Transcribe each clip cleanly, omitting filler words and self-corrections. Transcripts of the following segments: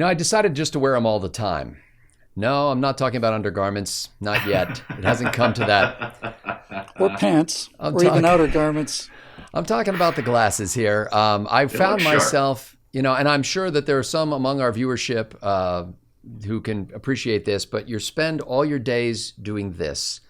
I decided just to wear them all the time. No, I'm not talking about undergarments. Not yet. It hasn't come to that. Or pants, even outer garments. I'm talking about the glasses here. I found myself, and I'm sure that there are some among our viewership who can appreciate this, but you spend all your days doing this.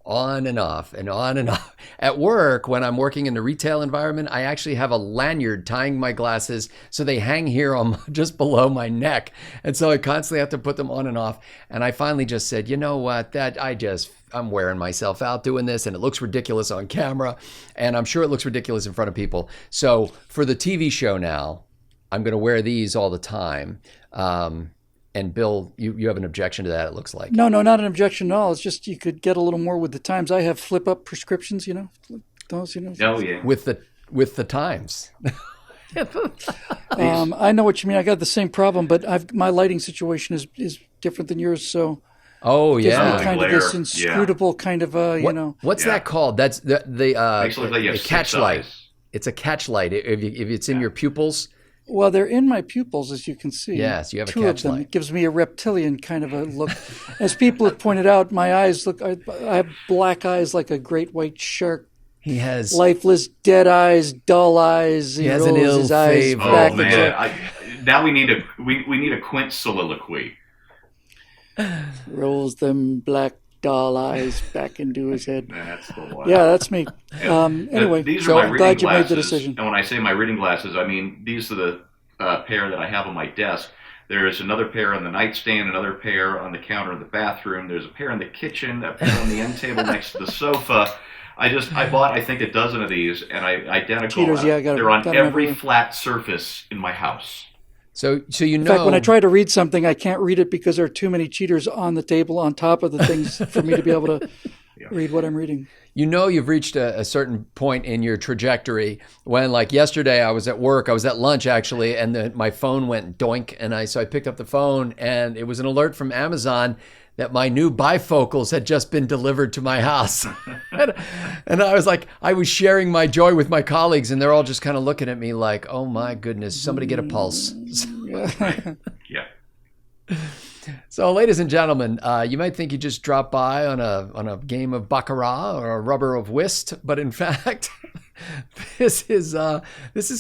On and off and on and off. At work, when I'm working in the retail environment, I actually have a lanyard tying my glasses so they hang here on just below my neck. And so I constantly have to put them on and off. And I finally just said, you know what, I'm wearing myself out doing this, and it looks ridiculous on camera. And I'm sure it looks ridiculous in front of people. So for the TV show now, I'm going to wear these all the time. And Bill, you have an objection to that, it looks like. No, not an objection at all. It's just you could get a little more with the times. I have flip-up prescriptions, those, Oh, yeah. With the times. I know what you mean. I got the same problem, but my lighting situation is different than yours, so... Oh, yeah. Kind of this inscrutable kind of, What's that called? That's the catch light. Eyes. It's a catch light. If it's in your pupils... Well, they're in my pupils, as you can see. Yes, you have a Two catch of them. light. It gives me a reptilian kind of a look. As people have pointed out, my eyes look, I have black eyes like a great white shark. He has lifeless, dead eyes, dull eyes. He has an ill favor. Oh, man. Now we need a Quint soliloquy. Rolls them black doll eyes back into his head. That's the one. Yeah, that's me. Anyway, these are my I'm reading glad you glasses, made the decision. And when I say my reading glasses, I mean these are the pair that I have on my desk. There is another pair on the nightstand, another pair on the counter in the bathroom. There's a pair in the kitchen, a pair on the end table next to the sofa. I bought, I think, a dozen of these, and identical. Cheaters, they're on every flat surface in my house. So in fact, when I try to read something, I can't read it because there are too many cheaters on the table on top of the things for me to be able to read what I'm reading. You've reached a certain point in your trajectory when, like yesterday, I was at work. I was at lunch, actually, and my phone went doink. And so I picked up the phone, and it was an alert from Amazon that my new bifocals had just been delivered to my house. and I was like, I was sharing my joy with my colleagues, and they're all just kind of looking at me like, oh, my goodness, somebody get a pulse. Yeah. So, ladies and gentlemen, you might think you just dropped by on a game of baccarat or a rubber of whist, but in fact, this is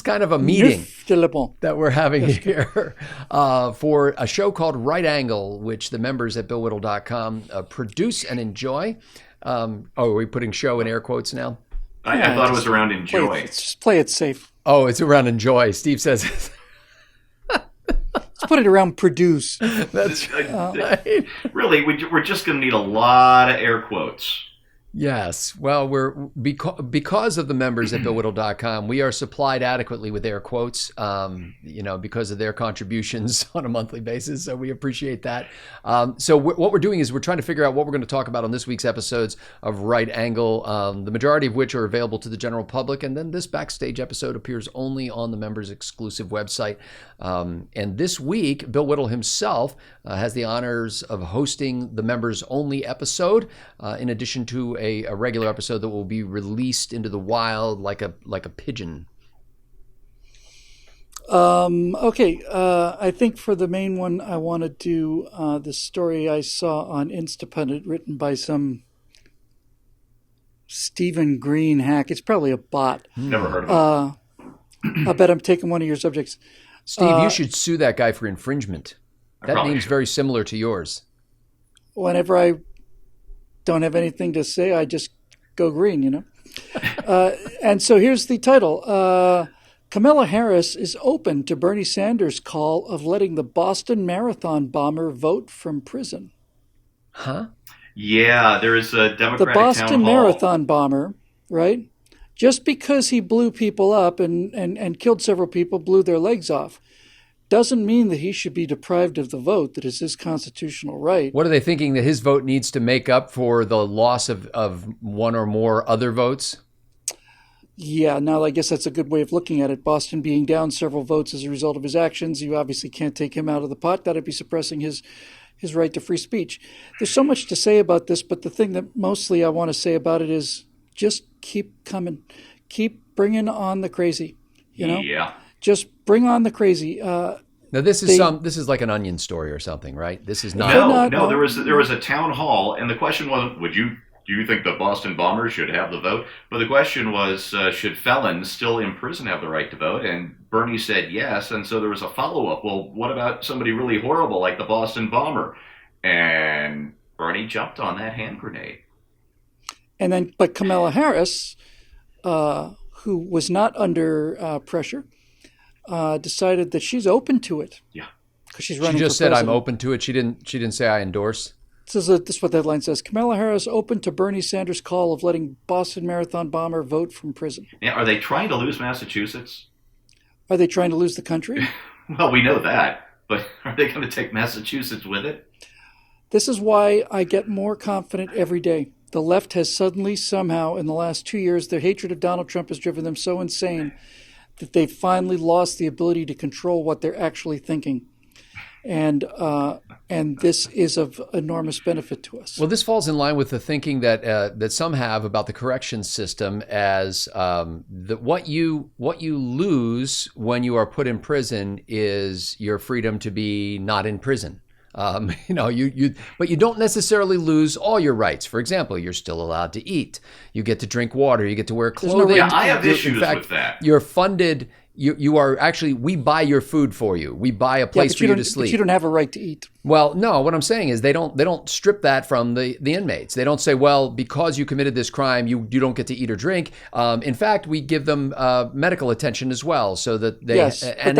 kind of a meeting that we're having here for a show called Right Angle, which the members at BillWhittle.com produce and enjoy. Are we putting show in air quotes now? I thought it was around enjoy. Just play it safe. Oh, it's around enjoy. Steve says. Let's put it around produce. That's right. Really, we're just going to need a lot of air quotes. Yes. Well, because of the members at BillWhittle.com, we are supplied adequately with air quotes, because of their contributions on a monthly basis. So we appreciate that. So what we're doing is we're trying to figure out what we're going to talk about on this week's episodes of Right Angle, the majority of which are available to the general public. And then this backstage episode appears only on the members' exclusive website. And this week, Bill Whittle himself has the honors of hosting the members' only episode, in addition to a regular episode that will be released into the wild like a pigeon. Okay. I think for the main one, I want to do the story I saw on Instapundit written by some Stephen Green hack. It's probably a bot. Never heard of it. I bet I'm taking one of your subjects. Steve, you should sue that guy for infringement. That name's very similar to yours. Whenever I don't have anything to say, I just go green, And so here's the title. Kamala Harris is open to Bernie Sanders' call of letting the Boston Marathon bomber vote from prison. Huh? Yeah, there is a Democratic The Boston town hall. Marathon bomber, right? Just because he blew people up and killed several people, blew their legs off, doesn't mean that he should be deprived of the vote that is his constitutional right. What are they thinking, that his vote needs to make up for the loss of one or more other votes? Yeah, now I guess that's a good way of looking at it. Boston being down several votes as a result of his actions, you obviously can't take him out of the pot. That'd be suppressing his right to free speech. There's so much to say about this, but the thing that mostly I want to say about it is just keep coming. Keep bringing on the crazy, Yeah. Just bring on the crazy. Now this is like an Onion story or something, right? This is not. No. There was a town hall, and the question was, do you think the Boston bombers should have the vote? But the question was, should felons still in prison have the right to vote? And Bernie said yes, and so there was a follow-up. Well, what about somebody really horrible like the Boston bomber? And Bernie jumped on that hand grenade. And then, but Kamala Harris, who was not under pressure, decided that she's open to it. Yeah, because she's running. She just for said, president. "I'm open to it." She didn't say, "I endorse." This is what that line says. Kamala Harris open to Bernie Sanders' call of letting Boston Marathon bomber vote from prison. Now, are they trying to lose Massachusetts? Are they trying to lose the country? Well, we know that, but are they going to take Massachusetts with it? This is why I get more confident every day. The left has suddenly, somehow, in the last 2 years, their hatred of Donald Trump has driven them so insane that they've finally lost the ability to control what they're actually thinking. And this is of enormous benefit to us. Well, this falls in line with the thinking that some have about the corrections system as what you lose when you are put in prison is your freedom to be not in prison. But you don't necessarily lose all your rights. For example, you're still allowed to eat. You get to drink water. You get to wear clothing. Yeah, I have issues with that. You're funded. You are actually, we buy your food for you. We buy a place for you to sleep. But you don't have a right to eat. Well, no, what I'm saying is they don't strip that from the inmates. They don't say, well, because you committed this crime, you don't get to eat or drink. In fact, we give them medical attention as well, so that they and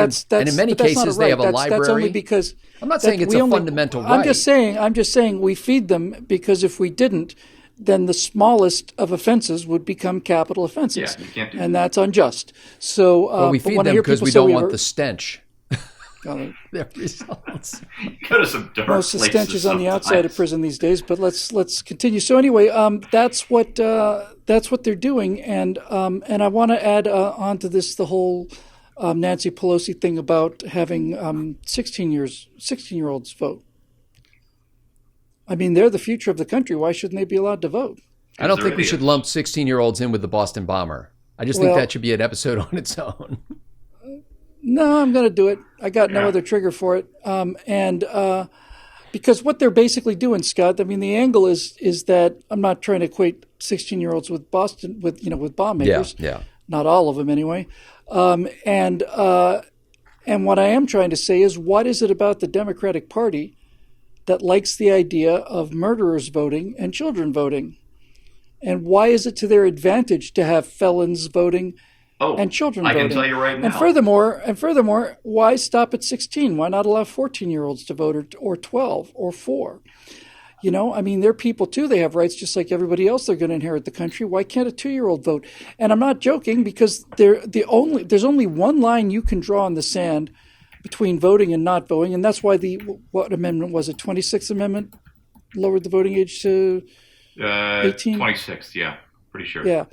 in many cases they have a library. That's only because I'm not saying it's a fundamental right. I'm just saying we feed them because if we didn't, then the smallest of offenses would become capital offenses. Yeah, you can't do and that's unjust. So we feed them because we don't want the stench. Their results. Go to some dark most of the stench is on the outside of prison these days, but let's continue. So anyway, that's what they're doing, and I want to add onto this the whole Nancy Pelosi thing about having 16-year-olds vote. I mean, they're the future of the country. Why shouldn't they be allowed to vote? I don't think we should lump 16-year-olds in with the Boston bomber. I just think that should be an episode on its own. No, I'm going to do it. I got no other trigger for it. Because what they're basically doing, Scott, I mean, the angle is that I'm not trying to equate 16-year-olds with with bomb makers. Yeah. Not all of them anyway. And what I am trying to say is, what is it about the Democratic Party that likes the idea of murderers voting and children voting? And why is it to their advantage to have felons voting and children voting? I can tell you right now. And furthermore, why stop at 16? Why not allow 14-year-olds to vote or 12 or 4? I mean, they're people too. They have rights just like everybody else. They're going to inherit the country. Why can't a 2-year-old vote? And I'm not joking, because there's only one line you can draw in the sand between voting and not voting, and that's why what amendment was it? 26th Amendment lowered the voting age to 18. 26th, yeah, pretty sure. Yeah.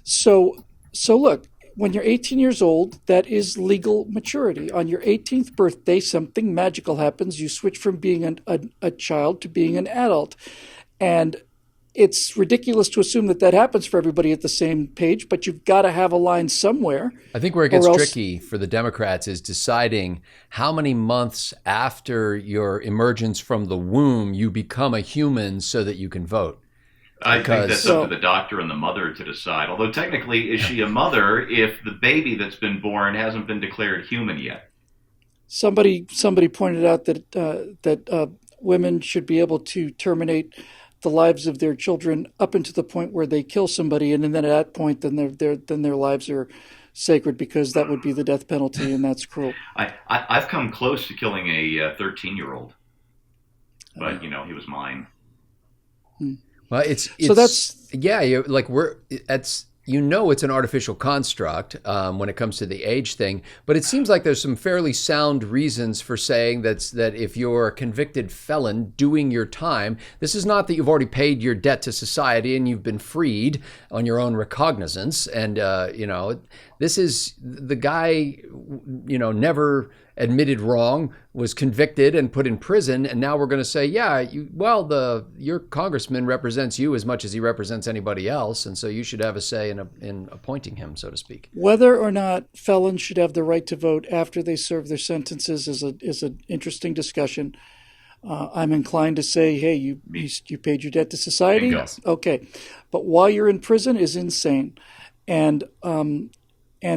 So look, when you're 18 years old, that is legal maturity. On your 18th birthday, something magical happens. You switch from being a child to being an adult, and it's ridiculous to assume that happens for everybody at the same page, but you've got to have a line somewhere. I think where it gets tricky for the Democrats is deciding how many months after your emergence from the womb you become a human so that you can vote. I think that's up to the doctor and the mother to decide. Although technically, is she a mother if the baby that's been born hasn't been declared human yet? Somebody pointed out that women should be able to terminate the lives of their children up until the point where they kill somebody, and then at that point, then their lives are sacred, because that would be the death penalty, and that's cruel. I've come close to killing a 13-year-old, but he was mine. Well, it's so that's it's an artificial construct when it comes to the age thing, but it seems like there's some fairly sound reasons for saying that if you're a convicted felon doing your time, this is not that you've already paid your debt to society and you've been freed on your own recognizance, and this is the guy never admitted wrong, was convicted and put in prison, and now we're going to say, yeah, your congressman represents you as much as he represents anybody else, and so you should have a say in appointing him, so to speak. Whether or not felons should have the right to vote after they serve their sentences is an interesting discussion. I'm inclined to say, hey, you paid your debt to society? Yes. Okay. But while you're in prison is insane. And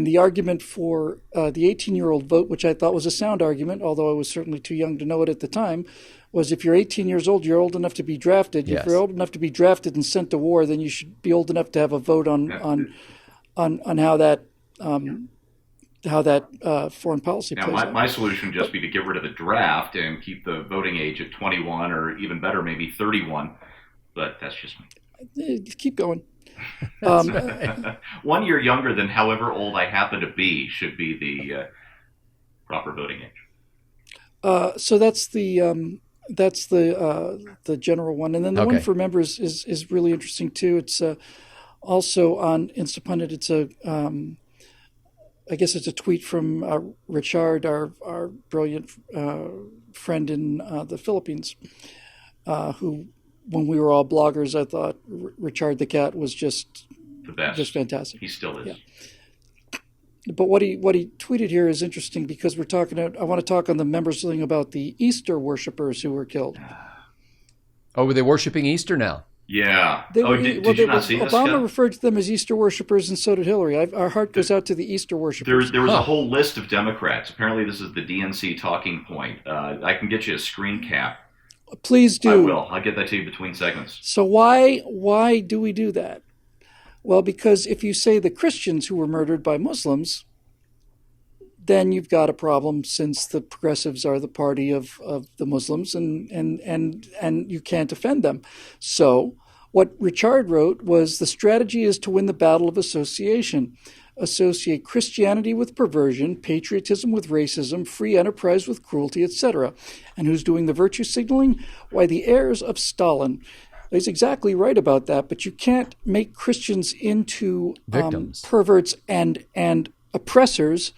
the argument for the 18-year-old vote, which I thought was a sound argument, although I was certainly too young to know it at the time, was if you're 18 years old, you're old enough to be drafted. Yes. If you're old enough to be drafted and sent to war, then you should be old enough to have a vote on how that foreign policy plays out. My solution would just be to get rid of the draft and keep the voting age at 21, or even better, maybe 31. But that's just me. Keep going. 1 year younger than however old I happen to be should be the proper voting age. So that's the general one, and then the one for members is really interesting too. It's also on Instapundit. It's I guess it's a tweet from Richard, our brilliant friend in the Philippines, who, when we were all bloggers, I thought Richard the cat was just the best, just fantastic. He still is. Yeah. But what he tweeted here is interesting because I want to talk on the members thing about the Easter worshippers who were killed. Oh, were they worshiping Easter now? Yeah. Did you not see this? Obama referred to them as Easter worshipers, and so did Hillary. Our heart goes out to the Easter worshipers. There was a whole list of Democrats. Apparently, this is the DNC talking point. I can get you a screen cap. Please do. I will. I'll get that to you between segments. So why do we do that? Well, because if you say the Christians who were murdered by Muslims, then you've got a problem, since the progressives are the party of the Muslims, and you can't offend them. So what Richard wrote was, the strategy is to win the battle of association. Associate Christianity with perversion, patriotism with racism, free enterprise with cruelty, etc. And who's doing the virtue signaling? Why, the heirs of Stalin. He's exactly right about that, but you can't make Christians into perverts and oppressors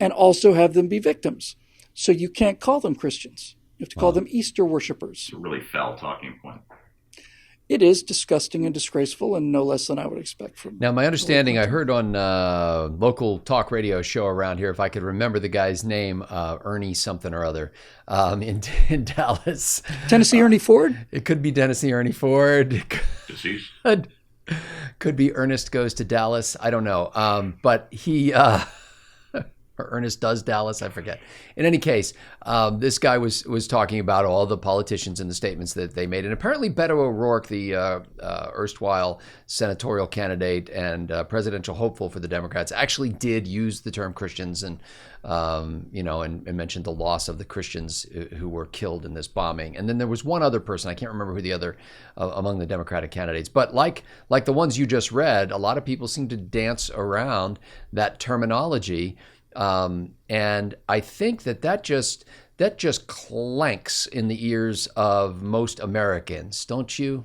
and also have them be victims. So you can't call them Christians. You have to call them Easter worshipers. It's a really foul talking point. It is disgusting and disgraceful, and no less than I would expect from. Now, my understanding, I heard on local talk radio show around here, if I could remember the guy's name, Ernie something or other, in Dallas. Tennessee Ernie Ford? It could be Tennessee Ernie Ford. Deceased. Could be Ernest Goes to Dallas. I don't know. But he... or Ernest Does Dallas, I forget. In any case, this guy was talking about all the politicians and the statements that they made. And apparently Beto O'Rourke, the erstwhile senatorial candidate and presidential hopeful for the Democrats, actually did use the term Christians and mentioned the loss of the Christians who were killed in this bombing. And then there was one other person, I can't remember who the other among the Democratic candidates, but like the ones you just read, a lot of people seem to dance around that terminology. And I think that just clanks in the ears of most Americans, don't you?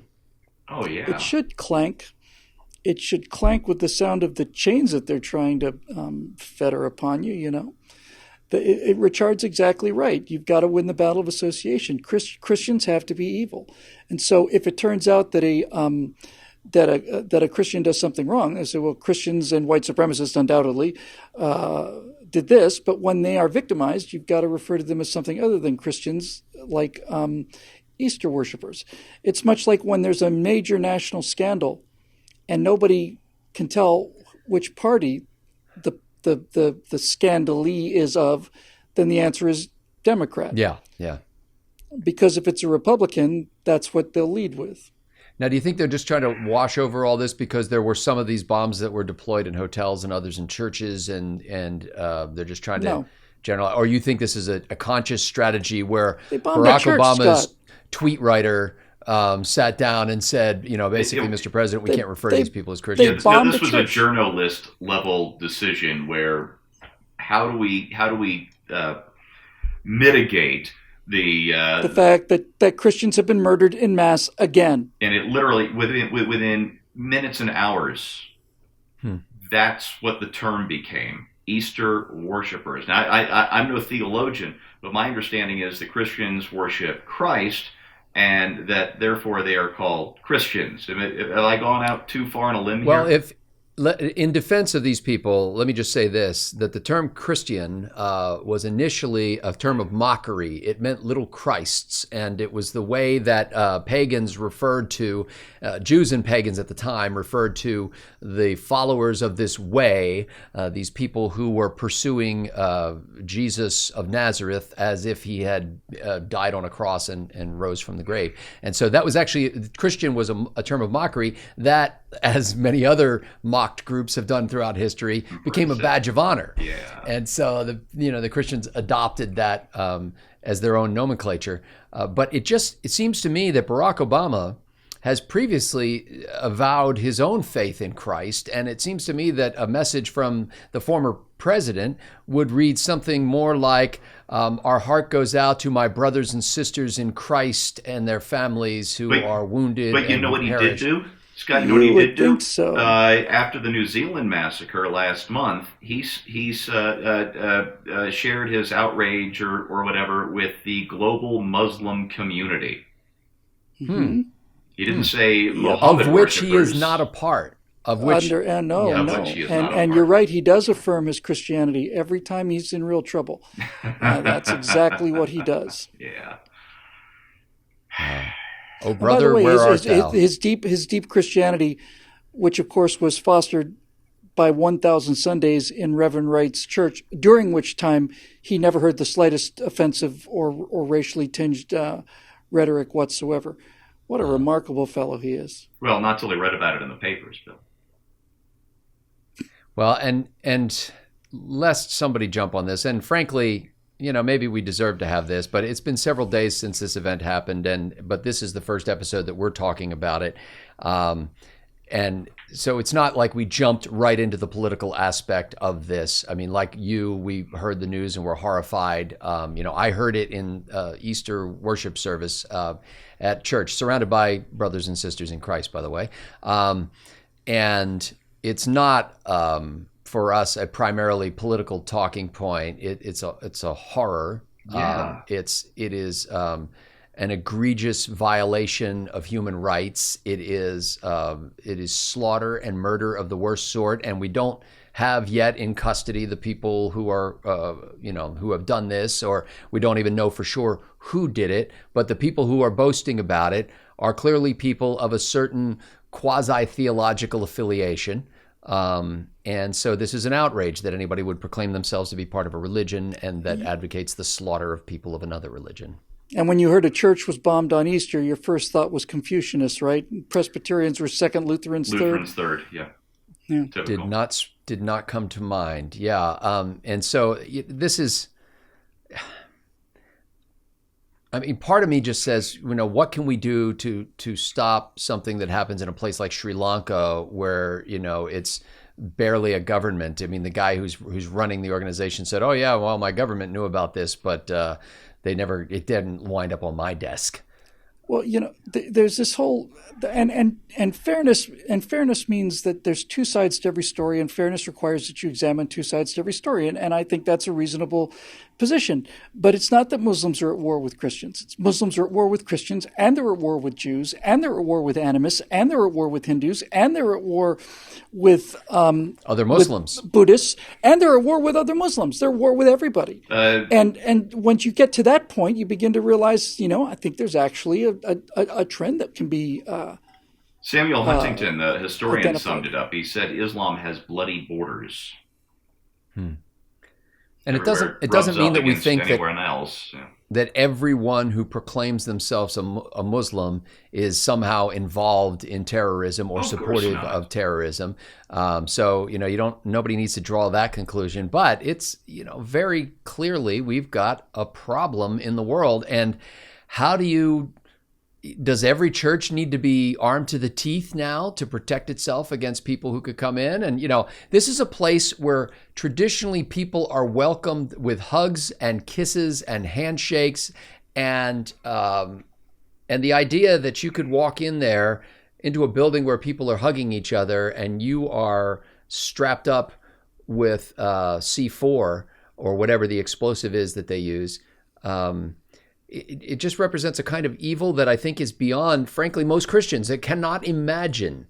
Oh, yeah. It should clank. It should clank with the sound of the chains that they're trying to fetter upon you, you know. Richard's exactly right. You've got to win the battle of association. Christians have to be evil. And so if it turns out that a Christian does something wrong, they say, well, Christians and white supremacists undoubtedly did this, but when they are victimized, you've got to refer to them as something other than Christians, like Easter worshipers. It's much like when there's a major national scandal and nobody can tell which party the scandalee is of, then the answer is Democrat. Yeah. Because if it's a Republican, that's what they'll lead with. Now, do you think they're just trying to wash over all this because there were some of these bombs that were deployed in hotels and others in churches, and they're just trying to generalize? Or you think this is a conscious strategy where Barack Obama's tweet writer sat down and said, basically, Mr. President, we can't refer to these people as Christians? This was a journalist level decision where how do we mitigate the fact that Christians have been murdered en masse again, and it literally within minutes and hours, that's what the term became. Easter worshipers. Now, I'm no theologian, but my understanding is that Christians worship Christ, and that therefore they are called Christians. Have I gone out too far on a limb here? Well, in defense of these people, let me just say this, that the term Christian was initially a term of mockery. It meant little Christs, and it was the way that pagans referred to, Jews and pagans at the time referred to the followers of this way, these people who were pursuing Jesus of Nazareth as if he had died on a cross and rose from the grave. And so that was actually, Christian was a term of mockery that, as many other mocked groups have done throughout history, became a badge of honor. Yeah. And so the Christians adopted that as their own nomenclature. But it seems to me that Barack Obama has previously avowed his own faith in Christ, and it seems to me that a message from the former president would read something more like, our heart goes out to my brothers and sisters in Christ and their families who are wounded. But you know what he did do? Scott, you know You what he would did do? think so. After the New Zealand massacre last month, he's shared his outrage or whatever with the global Muslim community. Mm-hmm. He didn't say Muhammad of which he worshipers. is not a part. Of which, which he is not a And part. you're right, he does affirm his Christianity every time he's in real trouble. That's exactly what he does. Yeah. oh brother, By the way, where art his, thou? his deep Christianity, which of course was fostered by 1,000 Sundays in Reverend Wright's church, during which time he never heard the slightest offensive or racially tinged rhetoric whatsoever. What a remarkable fellow he is. Well, not till he read about it in the papers, Bill. Well, and lest somebody jump on this, and frankly, maybe we deserve to have this, but it's been several days since this event happened, but this is the first episode that we're talking about it. And so it's not like we jumped right into the political aspect of this. I mean, like we heard the news and were horrified. I heard it in Easter worship service at church, surrounded by brothers and sisters in Christ, by the way. And it's not for us a primarily political talking point. It's a horror. Yeah. It is an egregious violation of human rights. It is slaughter and murder of the worst sort, and we don't have yet in custody the people who are who have done this, or we don't even know for sure who did it. But the people who are boasting about it are clearly people of a certain quasi-theological affiliation. And so this is an outrage that anybody would proclaim themselves to be part of a religion and that advocates the slaughter of people of another religion. And when you heard a church was bombed on Easter, your first thought was Confucianists, right? Presbyterians were second, Lutherans third. Lutherans third, yeah. Typical. Did not come to mind. Yeah. And so this is, I mean, part of me just says, what can we do to stop something that happens in a place like Sri Lanka where, it's barely a government. I mean, the guy who's running the organization said, oh yeah, well, my government knew about this, but it didn't wind up on my desk. Well, there's this whole and fairness means that there's two sides to every story, and fairness requires that you examine two sides to every story, and I think that's a reasonable position. But it's not that Muslims are at war with Christians. It's Muslims are at war with Christians, and they're at war with Jews, and they're at war with animists, and they're at war with Hindus, and they're at war with other Muslims, with Buddhists, and they're at war with other Muslims. They're at war with everybody. And once you get to that point, you begin to realize, I think there's actually a trend that can be. Samuel Huntington, the historian, identified. summed it up. He said Islam has bloody borders. And it doesn't mean that we think that everyone who proclaims themselves a Muslim is somehow involved in terrorism or supportive of terrorism. So nobody needs to draw that conclusion. But it's very clearly we've got a problem in the world. And does every church need to be armed to the teeth now to protect itself against people who could come in? And, this is a place where traditionally people are welcomed with hugs and kisses and handshakes. And the idea that you could walk in there into a building where people are hugging each other and you are strapped up with C4 or whatever the explosive is that they use, it just represents a kind of evil that I think is beyond, frankly, most Christians that cannot imagine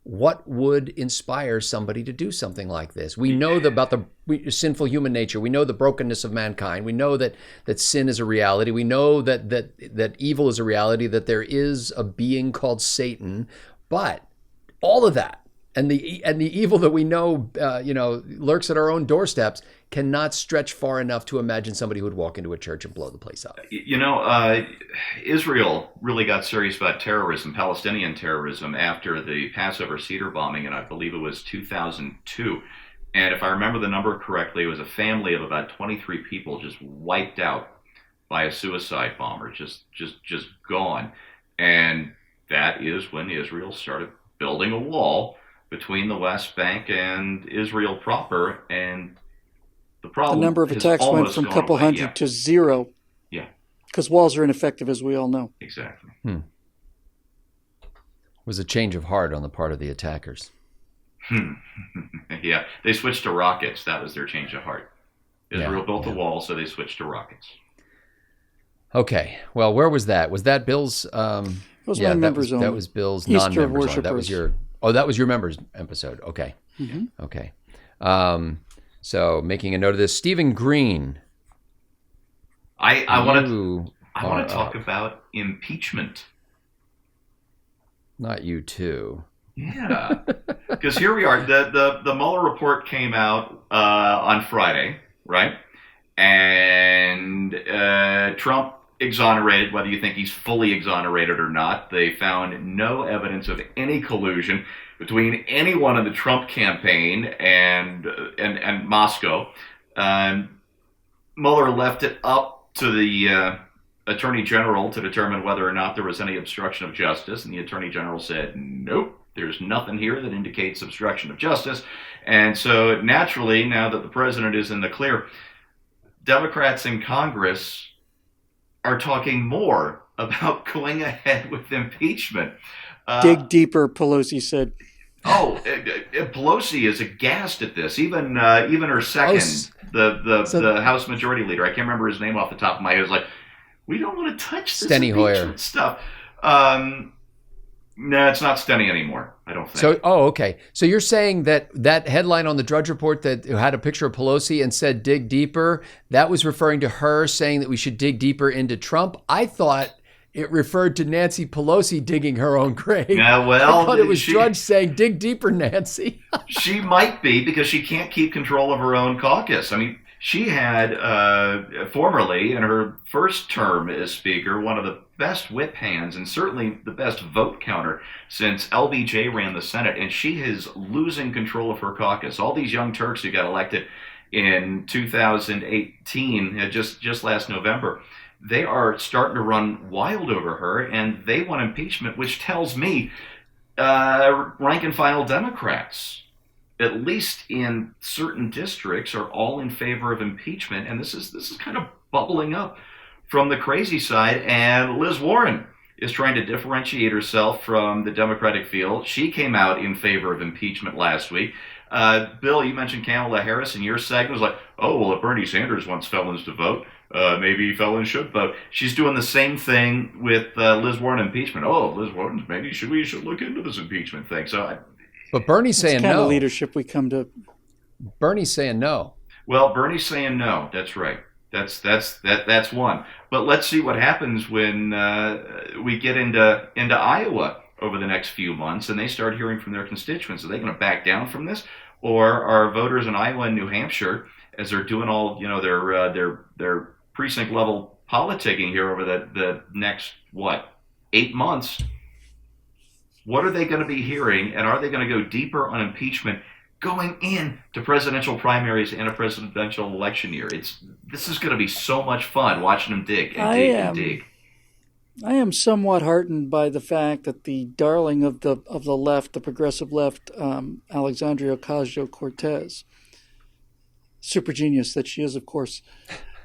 what would inspire somebody to do something like this. We know about the sinful human nature. We know the brokenness of mankind. We know that sin is a reality. We know that evil is a reality, that there is a being called Satan. But all of that and the evil that we know, lurks at our own doorsteps cannot stretch far enough to imagine somebody who would walk into a church and blow the place up. Israel really got serious about terrorism, Palestinian terrorism, after the Passover Seder bombing, and I believe it was 2002. And if I remember the number correctly, it was a family of about 23 people just wiped out by a suicide bomber, just gone. And that is when Israel started building a wall between the West Bank and Israel proper, and the problem, the number of attacks went from a couple hundred to zero. Yeah. Because walls are ineffective, as we all know. Exactly. It was a change of heart on the part of the attackers. Yeah. They switched to rockets. That was their change of heart. Israel built the wall, so they switched to rockets. Okay. Well, where was that? Was that Bill's? It was my members only. That was Bill's Easter non-members only. That was your. Oh, that was your members episode. Okay. Mm-hmm. Okay. So making a note of this, Stephen Green. I want to talk about impeachment. Not you too. Yeah, because here we are. The Mueller report came out on Friday, right? And Trump exonerated, whether you think he's fully exonerated or not. They found no evidence of any collusion between anyone in the Trump campaign and Moscow. Mueller left it up to the Attorney General to determine whether or not there was any obstruction of justice, and the Attorney General said, nope, there's nothing here that indicates obstruction of justice. And so naturally, now that the president is in the clear, Democrats in Congress are talking more about going ahead with impeachment. Dig deeper, Pelosi said. Pelosi is aghast at this. Even her second, the House Majority Leader, I can't remember his name off the top of my head, is like, we don't want to touch this impeachment stuff. No, it's not Steny anymore, I don't think. So, okay. So you're saying that headline on the Drudge Report that had a picture of Pelosi and said dig deeper, that was referring to her saying that we should dig deeper into Trump? I thought it referred to Nancy Pelosi digging her own grave. Yeah, well, I thought it was Drudge saying, dig deeper, Nancy. She might be, because she can't keep control of her own caucus. I mean, she had formerly, in her first term as Speaker, one of the best whip hands and certainly the best vote counter since LBJ ran the Senate, and she is losing control of her caucus. All these young Turks who got elected in 2018, just last November, they are starting to run wild over her, and they want impeachment, which tells me rank and file Democrats, at least in certain districts, are all in favor of impeachment. And this is kind of bubbling up from the crazy side. And Liz Warren is trying to differentiate herself from the Democratic field. She came out in favor of impeachment last week. Bill, you mentioned Kamala Harris in your segment. It was like, oh, well, if Bernie Sanders wants felons to vote, maybe felons should vote. She's doing the same thing with Liz Warren impeachment. Oh, Liz Warren, maybe we should look into this impeachment thing. So, but Bernie's saying no. Kind of leadership we come to. Bernie's saying no. Well, Bernie's saying no. That's right. That's one. But let's see what happens when we get into Iowa over the next few months, and they start hearing from their constituents. Are they going to back down from this, or are voters in Iowa and New Hampshire, as they're doing all their precinct level politicking here over the next 8 months? What are they going to be hearing, and are they going to go deeper on impeachment going into presidential primaries and a presidential election year? This is going to be so much fun watching them dig and dig. I am somewhat heartened by the fact that the darling of the left, the progressive left, Alexandria Ocasio-Cortez, super genius that she is, of course,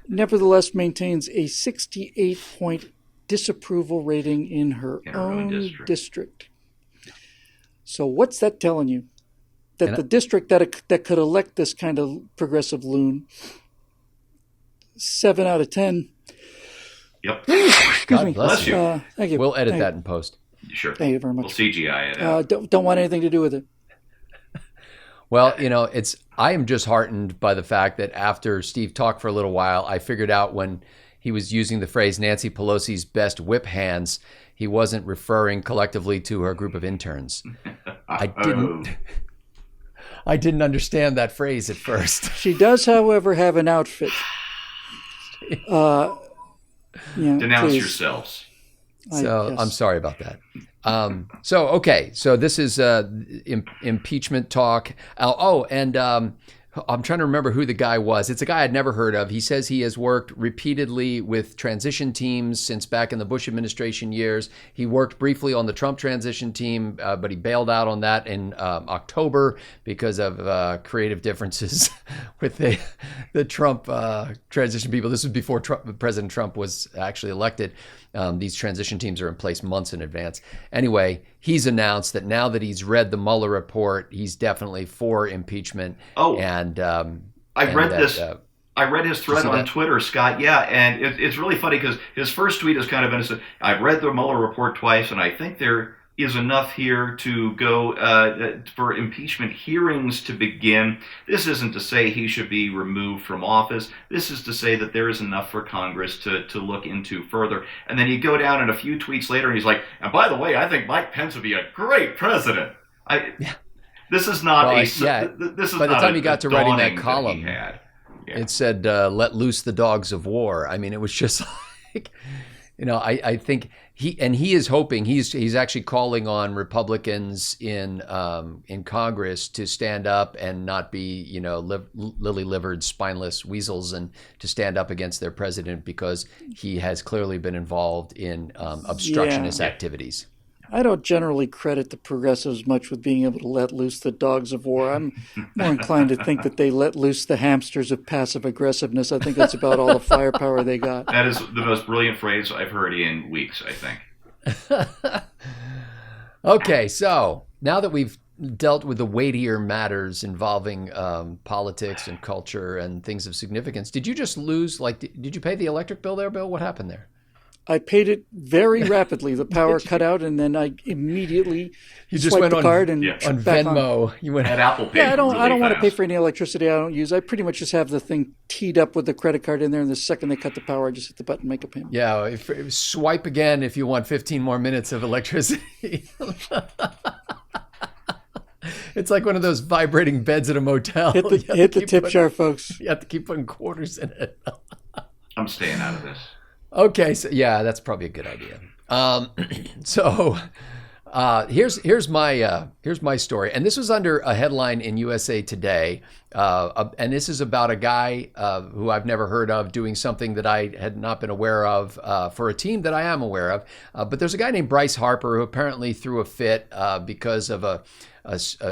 nevertheless maintains a 68-point disapproval rating in her own district. So what's that telling you? that the district that could elect this kind of progressive loon, 7 out of 10. Yep. Excuse me. Bless you. Thank you. We'll edit that in post. Sure. Thank you very much. We'll CGI it out. Don't want anything to do with it. Well, I am just heartened by the fact that after Steve talked for a little while, I figured out when he was using the phrase Nancy Pelosi's best whip hands, he wasn't referring collectively to her group of interns. I didn't understand that phrase at first. She does, however, have an outfit. Denounce please. yourselves. So I'm sorry about that. So this is impeachment talk. I'm trying to remember who the guy was. It's a guy I'd never heard of. He says he has worked repeatedly with transition teams since back in the Bush administration years. He worked briefly on the Trump transition team, but he bailed out on that in October because of creative differences with the Trump transition people. This was before President Trump was actually elected. These transition teams are in place months in advance. Anyway, he's announced that now that he's read the Mueller report, he's definitely for impeachment. I read this. I read his thread on Twitter, Scott. Yeah, and it's really funny because his first tweet is kind of innocent. I've read the Mueller report twice, and I think there is enough here to go for impeachment hearings to begin. This isn't to say he should be removed from office. This is to say that there is enough for Congress to look into further. And then you go down and a few tweets later, and he's like, and by the way, I think Mike Pence would be a great president. This is not this is by the time he got to writing that dawning column, it said, let loose the dogs of war. I mean, it was just like, I think he is hoping, he's actually calling on Republicans in Congress to stand up and not be, lily-livered, spineless weasels, and to stand up against their president because he has clearly been involved in obstructionist activities. I don't generally credit the progressives much with being able to let loose the dogs of war. I'm more inclined to think that they let loose the hamsters of passive aggressiveness. I think that's about all the firepower they got. That is the most brilliant phrase I've heard in weeks, I think. Okay, so now that we've dealt with the weightier matters involving politics and culture and things of significance, did you just lose, did you pay the electric bill there, Bill? What happened there? I paid it very rapidly. The power cut out, and then I immediately swiped the card and on Venmo. You went at Apple Pay. Yeah, I don't want to pay for any electricity I don't use. I pretty much just have the thing teed up with the credit card in there, and the second they cut the power, I just hit the button, make a payment. Yeah, swipe again if you want 15 more minutes of electricity. It's like one of those vibrating beds at a motel. Hit the tip jar, folks. You have to keep putting quarters in it. I'm staying out of this. Okay, so that's probably a good idea. Here's my story, and this was under a headline in USA Today, and this is about a guy who I've never heard of doing something that I had not been aware of for a team that I am aware of. But there's a guy named Bryce Harper who apparently threw a fit because of a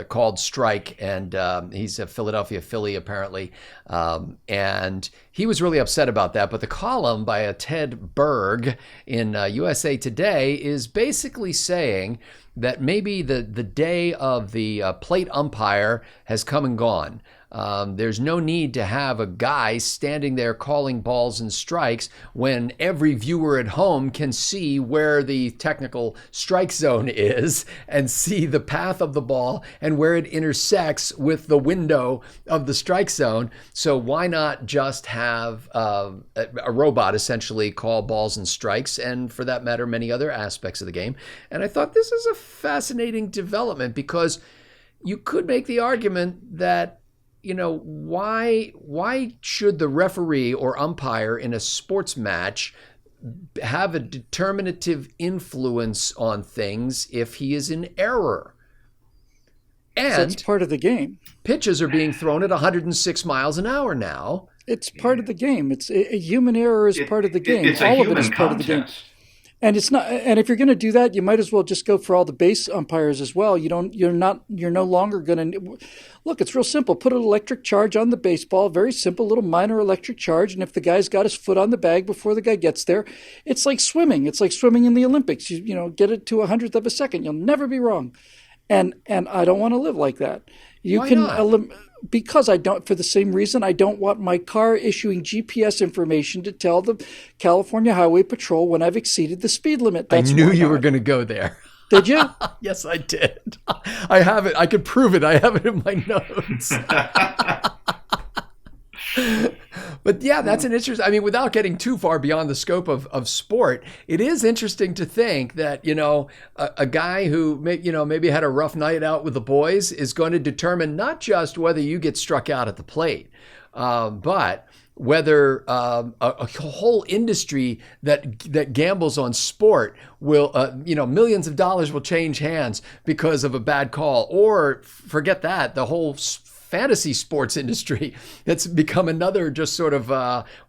called strike, and he's a Philadelphia Philly apparently, and he was really upset about that. But the column by Ted Berg in USA Today is basically saying that maybe the day of the plate umpire has come and gone. There's no need to have a guy standing there calling balls and strikes when every viewer at home can see where the technical strike zone is and see the path of the ball and where it intersects with the window of the strike zone. So why not just have a robot essentially call balls and strikes, and for that matter, many other aspects of the game? And I thought this is a fascinating development because you could make the argument that why should the referee or umpire in a sports match have a determinative influence on things if he is in error? And that's part of the game. Pitches are being thrown at 106 miles an hour now. It's part of the game. It's a human error is part of the game. It's all a of it is human part of the game. contest. And it's not. And if you're going to do that, you might as well just go for all the base umpires as well. You're no longer going to look. It's real simple. Put an electric charge on the baseball. Very simple, little minor electric charge. And if the guy's got his foot on the bag before the guy gets there, it's like swimming. It's like swimming in the Olympics. You get it to 100th of a second. You'll never be wrong. And I don't want to live like that. Why not? Because I don't, for the same reason, I don't want my car issuing GPS information to tell the California Highway Patrol when I've exceeded the speed limit. I That's knew why you were not. going to go there. Did you? Yes, I did. I have it. I could prove it. I have it in my notes. But yeah, that's an interesting, I mean, without getting too far beyond the scope of sport, it is interesting to think that, a guy who, maybe had a rough night out with the boys is going to determine not just whether you get struck out at the plate, but whether a whole industry that gambles on sport will, millions of dollars will change hands because of a bad call, or forget that, the whole fantasy sports industry. It's become another just sort of,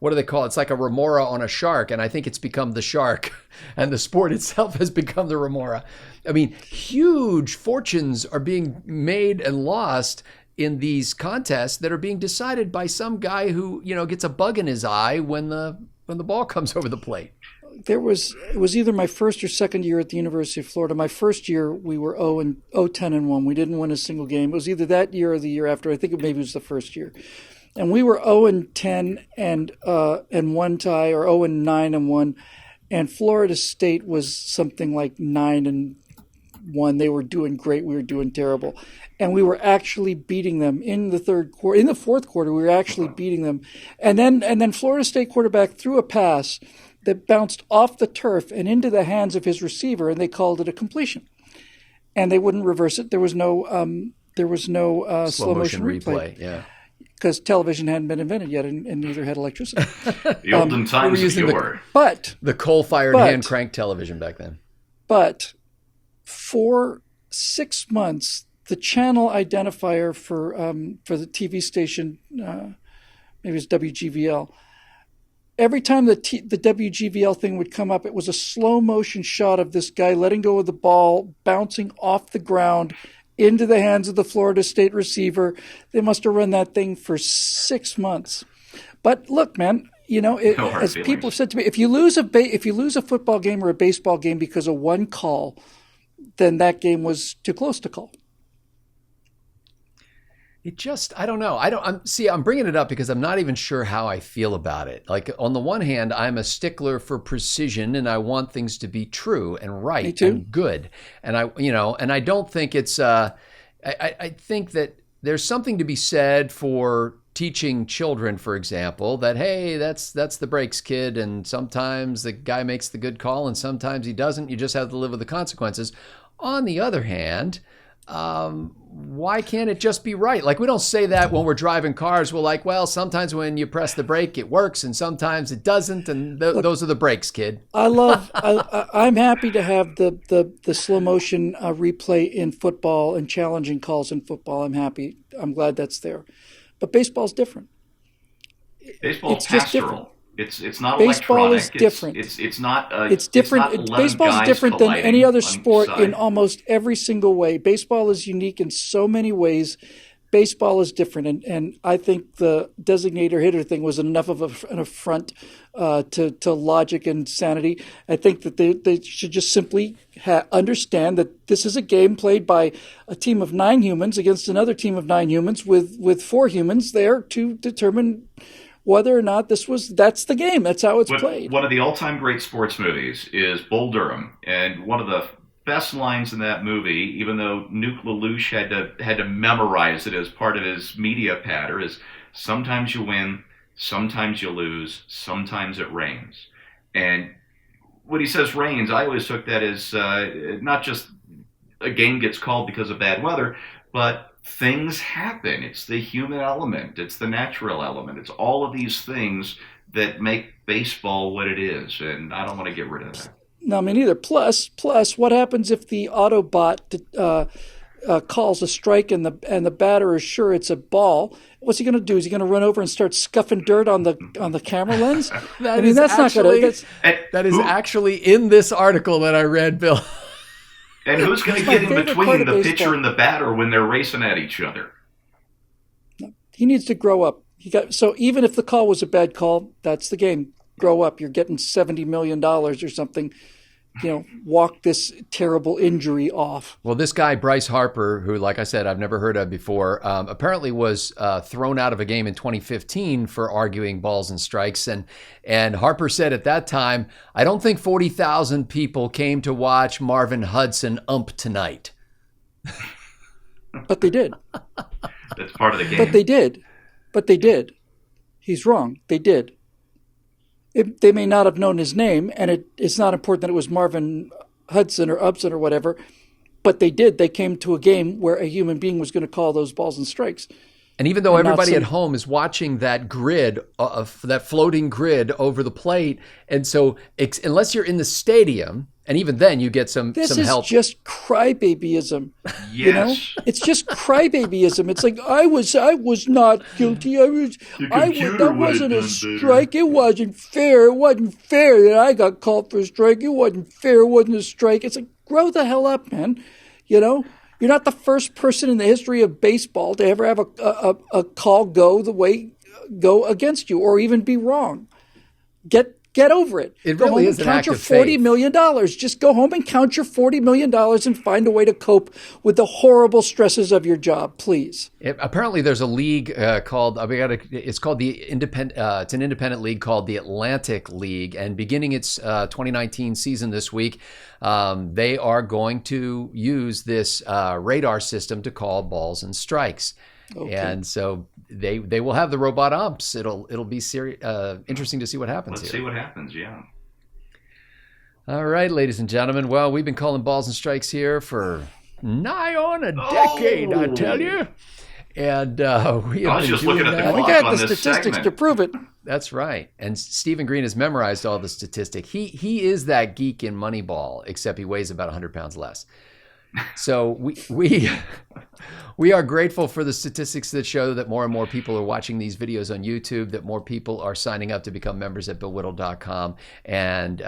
what do they call it? It's like a remora on a shark. And I think it's become the shark and the sport itself has become the remora. I mean, huge fortunes are being made and lost in these contests that are being decided by some guy who, gets a bug in his eye when the ball comes over the plate. It was either my first or second year at the University of Florida. My first year, we were 10-1. We didn't win a single game. It was either that year or the year after. I think maybe it was the first year. And we were 0-10 and 1 tie, or 0-9-1. And Florida State was something like 9-1. They were doing great. We were doing terrible. And we were actually beating them in the third quarter. In the fourth quarter, we were actually beating them. And then Florida State quarterback threw a pass that bounced off the turf and into the hands of his receiver, and they called it a completion. And they wouldn't reverse it. There was no slow motion replay. Yeah, because television hadn't been invented yet, and neither had electricity. The olden times of yore. But the coal-fired hand crank television back then. But for 6 months, the channel identifier for the TV station, maybe it was WGVL. Every time the WGVL thing would come up, it was a slow motion shot of this guy letting go of the ball, bouncing off the ground into the hands of the Florida State receiver. They must have run that thing for 6 months. But look, man, as people have said to me, if you lose a football game or a baseball game because of one call, then that game was too close to call. I don't know. I'm bringing it up because I'm not even sure how I feel about it. Like, on the one hand, I'm a stickler for precision and I want things to be true and right and good. And I don't think it's, I think that there's something to be said for teaching children, for example, that, hey, that's the breaks, kid. And sometimes the guy makes the good call and sometimes he doesn't. You just have to live with the consequences. On the other hand, why can't it just be right? Like, we don't say that when we're driving cars. We're like, well, sometimes when you press the brake, it works, and sometimes it doesn't, and those are the brakes, kid. I'm happy to have the slow motion replay in football and challenging calls in football. I'm happy. I'm glad that's there. But baseball's different. Baseball's pastoral. It's not baseball electronic. Is different. It's not. It's different. It's not baseball's different than any other sport in almost every single way. Baseball is unique in so many ways. Baseball is different, and I think the designator hitter thing was enough of an affront to logic and sanity. I think that they should just simply understand that this is a game played by a team of 9 humans against another team of 9 humans with 4 humans there to determine whether or not that's the game. That's how it's played. One of the all-time great sports movies is Bull Durham, and one of the best lines in that movie, even though Nuke LaLoosh had to memorize it as part of his media patter, is sometimes you win, sometimes you lose, sometimes it rains. And when he says rains, I always took that as not just a game gets called because of bad weather, but things happen. It's the human element. It's the natural element. It's all of these things that make baseball what it is, and I don't want to get rid of that. No, me neither. Plus, what happens if the Autobot calls a strike and the batter is sure it's a ball? What's he going to do? Is he going to run over and start scuffing dirt on the camera lens? That is actually in this article that I read, Bill. And who's going to get in between the pitcher and the batter when they're racing at each other? He needs to grow up. So even if the call was a bad call, that's the game. Grow up. You're getting $70 million or something. walk this terrible injury off. Well, this guy, Bryce Harper, who, like I said, I've never heard of before, apparently was thrown out of a game in 2015 for arguing balls and strikes. And Harper said at that time, I don't think 40,000 people came to watch Marvin Hudson ump tonight. But they did. That's part of the game. But they did. He's wrong. They did. They may not have known his name, and it's not important that it was Marvin Hudson or Upson or whatever, but they did. They came to a game where a human being was going to call those balls and strikes. And even though everybody at home is watching that grid, that floating grid over the plate, and so unless you're in the stadium, and even then you get some help. This is just crybabyism. Yes. It's just crybabyism. It's like I was not guilty. That wasn't a strike. It wasn't fair. It wasn't fair that I got called for a strike. It wasn't fair. It wasn't a strike. It's like, grow the hell up, man. You're not the first person in the history of baseball to ever have a call go against you or even be wrong. Get over it. It go really home is and an count act your of $40 faith. million. Just go home and count your $40 million and find a way to cope with the horrible stresses of your job, please. Apparently, there's a league called it's called the independent. It's an independent league called the Atlantic League, and beginning its 2019 season this week, they are going to use this radar system to call balls and strikes. Okay. And so they will have the robot umps. It'll be interesting to see what happens. Let's see what happens. Yeah. All right, ladies and gentlemen. Well, we've been calling balls and strikes here for nigh on a decade, I tell you. And we have I was been just doing looking at the that. We clock got on the this statistics segment. to prove it. That's right. And Stephen Green has memorized all the statistics. He is that geek in Moneyball, except he weighs about 100 pounds less. So we are grateful for the statistics that show that more and more people are watching these videos on YouTube, that more people are signing up to become members at BillWhittle.com. And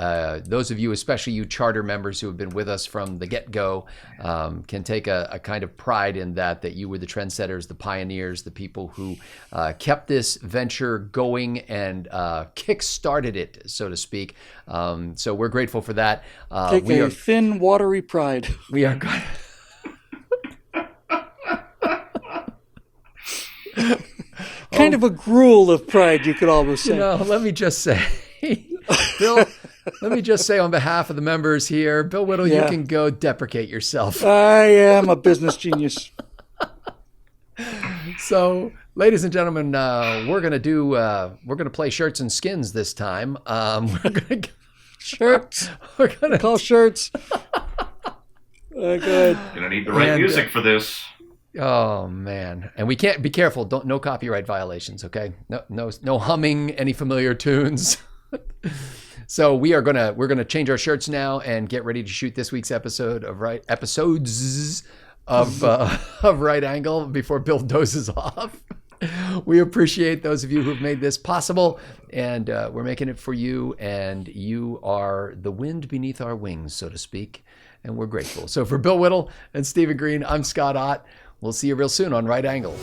those of you, especially you charter members who have been with us from the get-go, can take a kind of pride in that you were the trendsetters, the pioneers, the people who kept this venture going and kick-started it, so to speak. So we're grateful for that. Take a thin, watery pride. We are kind of a gruel of pride, you could almost say. Let me just say, Bill, on behalf of the members here, Bill Whittle, you can go deprecate yourself. I am a business genius. So, ladies and gentlemen, we're gonna play shirts and skins this time. Shirts. We're gonna call shirts. Good. Gonna need the right music for this. Oh man, and we can't be careful. No copyright violations. Okay, no humming any familiar tunes. So we're gonna change our shirts now and get ready to shoot this week's episodes of Right Angle before Bill dozes off. We appreciate those of you who've made this possible, and we're making it for you. And you are the wind beneath our wings, so to speak. And we're grateful. So for Bill Whittle and Stephen Green, I'm Scott Ott. We'll see you real soon on Right Angle.